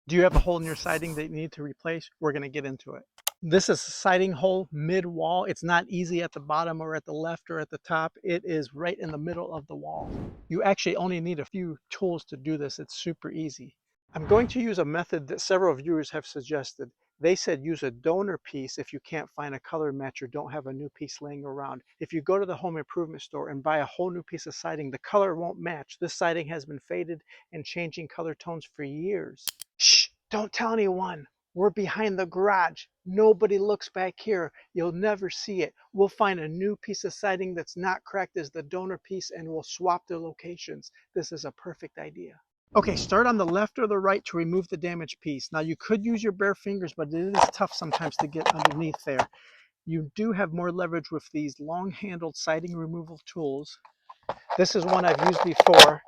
Do you have a hole in your siding that you need to replace? We're going to get into it. This is a siding hole mid-wall. It's not easy at the bottom or at the left or at the top. It is right in the middle of the wall. You actually only need a few tools to do this. It's super easy. I'm going to use a method that several viewers have suggested. They said use a donor piece if you can't find a color match or don't have a new piece laying around. If you go to the home improvement store and buy a whole new piece of siding, the color won't match. This siding has been faded and changing color tones for years. Shh, don't tell anyone. We're behind the garage. Nobody looks back here. You'll never see it. We'll find a new piece of siding that's not cracked as the donor piece and we'll swap the locations. This is a perfect idea. Okay, start on the left or the right to remove the damaged piece. Now you could use your bare fingers, but it is tough sometimes to get underneath there. You do have more leverage with these long-handled siding removal tools. This is one I've used before.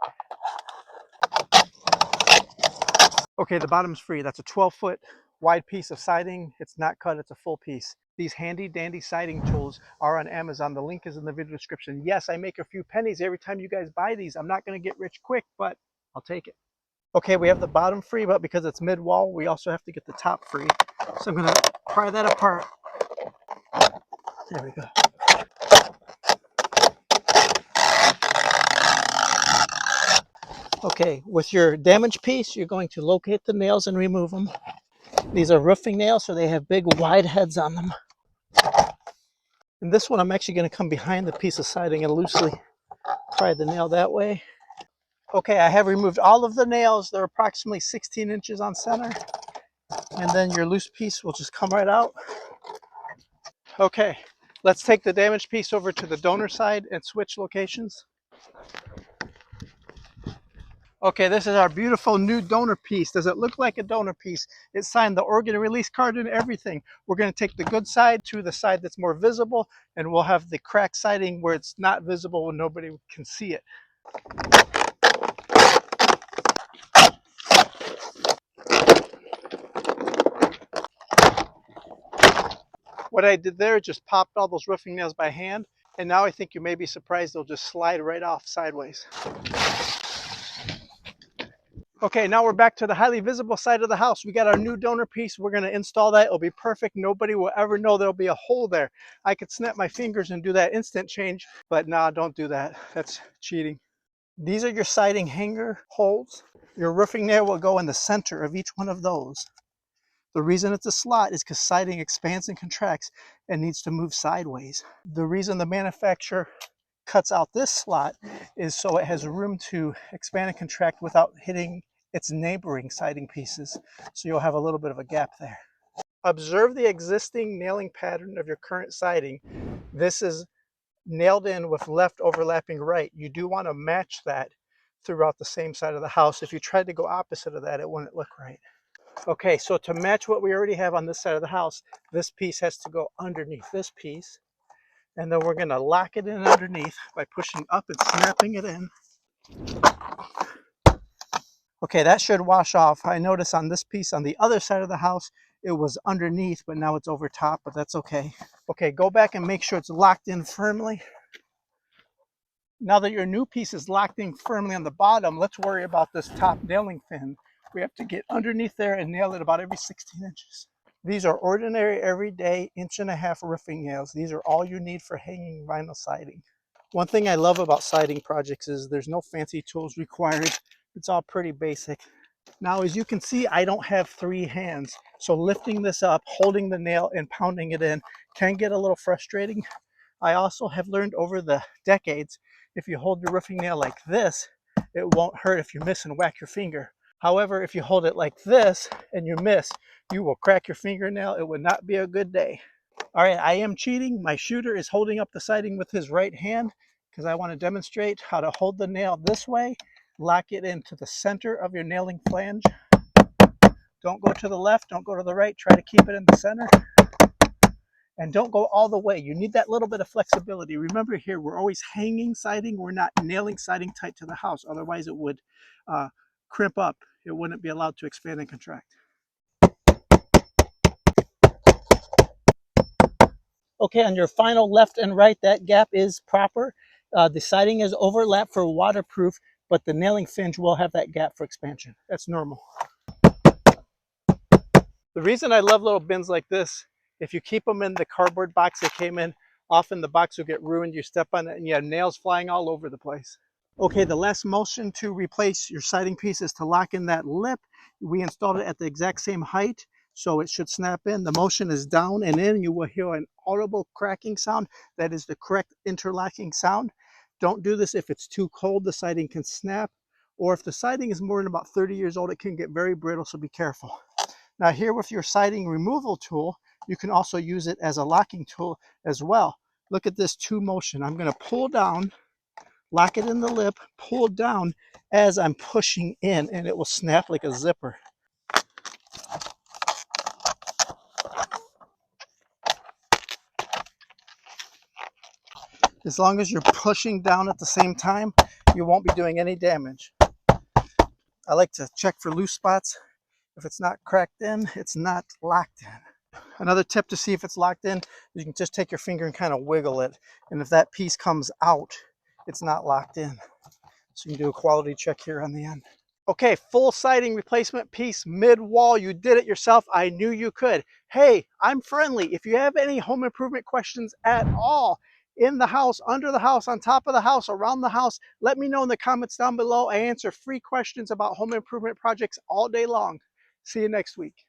Okay, the bottom's free. That's a 12-foot wide piece of siding. It's not cut, it's a full piece. These handy dandy siding tools are on Amazon. The link is in the video description. Yes, I make a few pennies every time you guys buy these. I'm not going to get rich quick, but I'll take it. Okay, we have the bottom free, but because it's mid-wall, we also have to get the top free. So I'm going to pry that apart. There we go. Okay, with your damaged piece, you're going to locate the nails and remove them. These are roofing nails, so they have big wide heads on them. And this one, I'm actually going to come behind the piece of siding and loosely pry the nail that way. Okay, I have removed all of the nails. They're approximately 16 inches on center. And then your loose piece will just come right out. Okay, let's take the damaged piece over to the donor side and switch locations. Okay, this is our beautiful new donor piece. Does it look like a donor piece? It's signed the organ release card and everything. We're going to take the good side to the side that's more visible, and we'll have the cracked siding where it's not visible and nobody can see it. What I did there, just popped all those roofing nails by hand, and now I think you may be surprised they'll just slide right off sideways. Okay, now we're back to the highly visible side of the house. We got our new donor piece. We're going to install that. It'll be perfect. Nobody will ever know there'll be a hole there. I could snap my fingers and do that instant change, but nah, don't do that. That's cheating. These are your siding hanger holes. Your roofing nail will go in the center of each one of those. The reason it's a slot is because siding expands and contracts and needs to move sideways. The reason the manufacturer cuts out this slot is so it has room to expand and contract without hitting its neighboring siding pieces. So you'll have a little bit of a gap there. Observe the existing nailing pattern of your current siding. This is nailed in with left overlapping right. You do want to match that throughout the same side of the house. If you tried to go opposite of that, it wouldn't look right. Okay, so to match what we already have on this side of the house, this piece has to go underneath this piece. And then we're going to lock it in underneath by pushing up and snapping it in. Okay, that should wash off. I notice on this piece on the other side of the house, it was underneath, but now it's over top, but that's okay. Okay, go back and make sure it's locked in firmly. Now that your new piece is locked in firmly on the bottom, let's worry about this top nailing fin. We have to get underneath there and nail it about every 16 inches. These are ordinary, everyday 1.5-inch roofing nails. These are all you need for hanging vinyl siding. One thing I love about siding projects is there's no fancy tools required. It's all pretty basic. Now, as you can see, I don't have 3 hands. So lifting this up, holding the nail and pounding it in can get a little frustrating. I also have learned over the decades, if you hold your roofing nail like this, it won't hurt if you miss and whack your finger. However, if you hold it like this and you miss, you will crack your fingernail. It would not be a good day. All right, I am cheating. My shooter is holding up the siding with his right hand because I want to demonstrate how to hold the nail this way, lock it into the center of your nailing flange. Don't go to the left, don't go to the right, try to keep it in the center. And don't go all the way. You need that little bit of flexibility. Remember here, we're always hanging siding. We're not nailing siding tight to the house. Otherwise, it would crimp up. It wouldn't be allowed to expand and contract. Okay, on your final left and right, that gap is proper. The siding is overlapped for waterproof, but the nailing flange will have that gap for expansion. That's normal. The reason I love little bins like this, if you keep them in the cardboard box they came in, often the box will get ruined. You step on it and you have nails flying all over the place. Okay, the last motion to replace your siding piece is to lock in that lip. We installed it at the exact same height, so it should snap in. The motion is down and in. You will hear an audible cracking sound. That is the correct interlocking sound. Don't do this if it's too cold. The siding can snap, or if the siding is more than about 30 years old, it can get very brittle, so be careful. Now here with your siding removal tool, you can also use it as a locking tool as well. Look at this two motion. I'm going to pull down, lock it in the lip, pull down as I'm pushing in, and it will snap like a zipper. As long as you're pushing down at the same time, you won't be doing any damage. I like to check for loose spots. If it's not cracked in, it's not locked in. Another tip to see if it's locked in, you can just take your finger and kind of wiggle it. And if that piece comes out, it's not locked in. So you can do a quality check here on the end. Okay, full siding replacement piece mid-wall. You did it yourself. I knew you could. Hey, I'm friendly. If you have any home improvement questions at all, in the house, under the house, on top of the house, around the house, let me know in the comments down below. I answer free questions about home improvement projects all day long. See you next week.